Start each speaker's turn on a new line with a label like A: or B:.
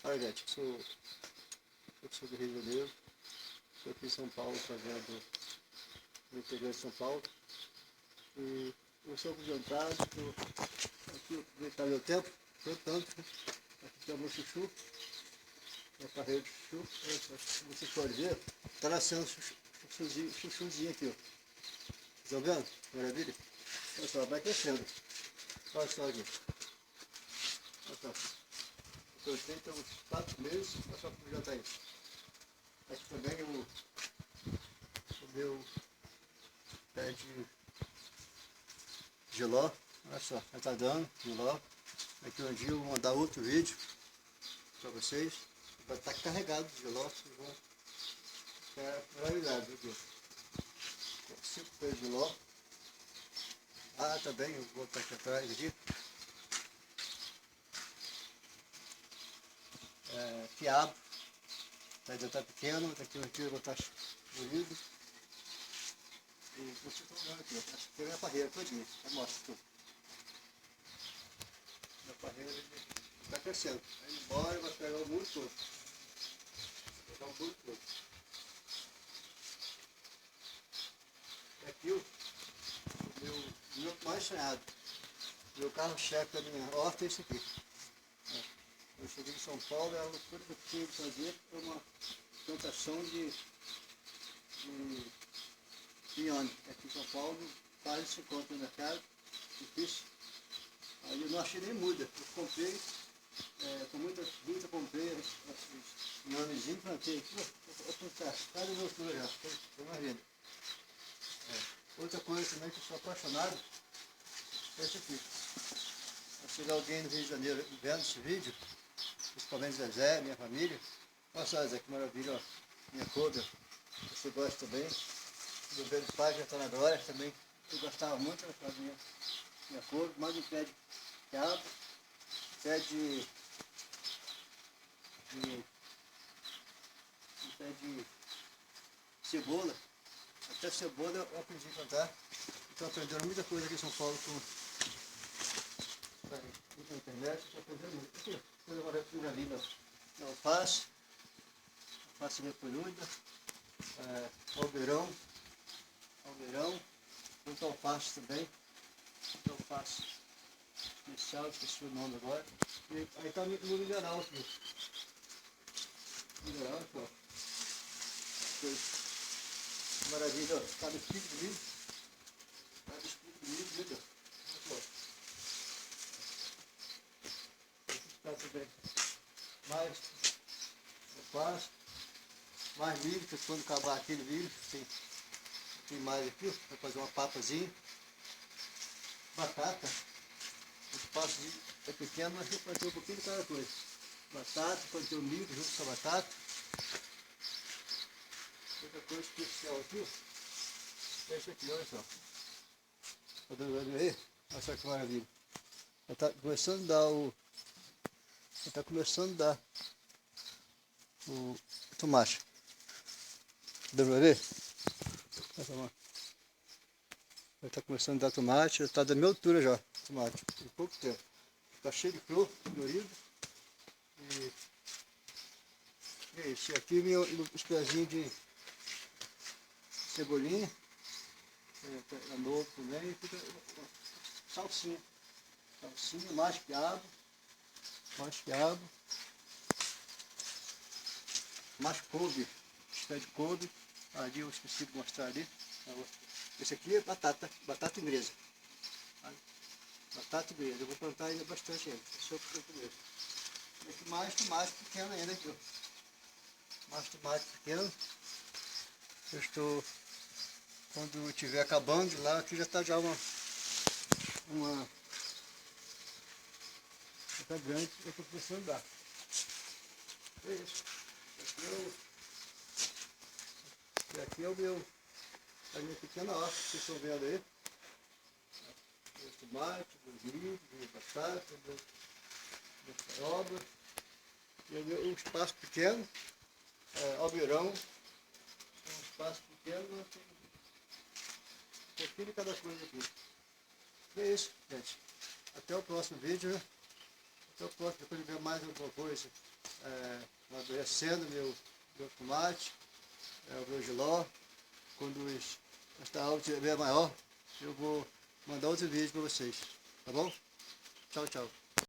A: Olha, gente, eu sou do Rio de Janeiro, estou aqui em São Paulo, fazendo no interior de São Paulo. E eu sou aposentado, estou aqui aproveitar meu tempo, plantando. Aqui tem o meu chuchu, meu carreiro de chuchu. Vocês podem ver, está nascendo chuchuzinho aqui, ó. Estão vendo? Maravilha? Olha só, vai crescendo. Olha só aqui. Olha só. Eu tenho uns 4 meses, olha só como já está aí. Aqui também o meu pé de giló, olha só, já está dando giló. Aqui um dia eu vou mandar outro vídeo para vocês. Vai estar carregado de giló, vocês vão ficar maravilhados aqui. 5 pés de giló. Ah, também, eu vou botar aqui atrás aqui. Quiabo, ainda está pequeno, daqui um dia eu vou estar bonito. E vocês estão vendo aqui, acho que tem a minha parreira todinha, eu mostro tudo. Minha parreira está crescendo, aí embora vai pegar o muro todo. Vai pegar o muro todo. Aqui o meu mais sonhado, meu carro-chefe da minha horta é esse aqui. Eu cheguei em São Paulo e a loucura que eu tinha que fazer foi uma plantação de pinhone. Aqui em São Paulo quase se encontra no mercado, difícil. Aí eu não achei nem muda. Eu comprei, com muita luta, comprei esses pinhonezinhos, plantei aqui, vou plantar, cada loucura já, foi uma vida. Outra coisa também que eu sou apaixonado é esse aqui. Se tiver alguém no Rio de Janeiro vendo esse vídeo, principalmente Zezé, minha família, olha só, Zé, que maravilha, ó, minha couve, você gosta também. Meu velho pai já está na glória também, eu gostava muito da minha couve, mais um pé de quiabo, pé de cebola, até cebola eu aprendi a plantar. Estou aprendendo muita coisa aqui em São Paulo na internet, estou aprendendo muito. Aqui, coisa maravilhosa linda, alface repolhuda, almeirão, muito alface também, muito alface especial, esqueci o nome agora. E aí está no mineral aqui. Mineral, aqui, ó. Maravilha, ó. Cada espírito de milho. Cada espírito de milho, viu? Muito bom. Está também mais alface, mais milho, porque quando acabar aquele milho, tem mais aqui, ó, para fazer uma papazinha. Batata. O espaço é pequeno, mas eu plantei um pouquinho de cada coisa. Batata, plantei o milho junto com a batata. Outra coisa especial aqui, é isso aqui, olha só. Tá dando aí? Olha só que maravilha. Ela tá começando a dar o tomate. Deu pra ver? Ela tá começando a dar tomate, já tá da minha altura já, tomate, em pouco tempo. Tá cheio de flor, florido. E é isso. E aqui os pezinhos de cebolinha, é novo também. Fica salsinha, mais quiabo, mais couve, pé de couve. Ali eu esqueci de mostrar ali. Esse aqui é batata inglesa. Batata inglesa, eu vou plantar ainda bastante ainda. Esse é o primeiro. E aqui mais tomate pequeno ainda aqui, ó. Mais tomate pequeno. Eu estou, quando estiver acabando de lá, aqui já está já já está grande, eu estou começando a dar. É isso. Aqui é a minha pequena horta, que vocês estão vendo aí. Do tomate, do milho, do batata, do faroba. E um espaço pequeno, almeirão, um espaço pequeno, mas tem um pouquinho de cada coisa aqui. E é isso, gente. Até o próximo vídeo, né? Eu posso depois ver mais alguma coisa, amadurecendo meu tomate, o meu giló. Quando esta aula estiver maior, eu vou mandar outro vídeo para vocês, tá bom? Tchau, tchau.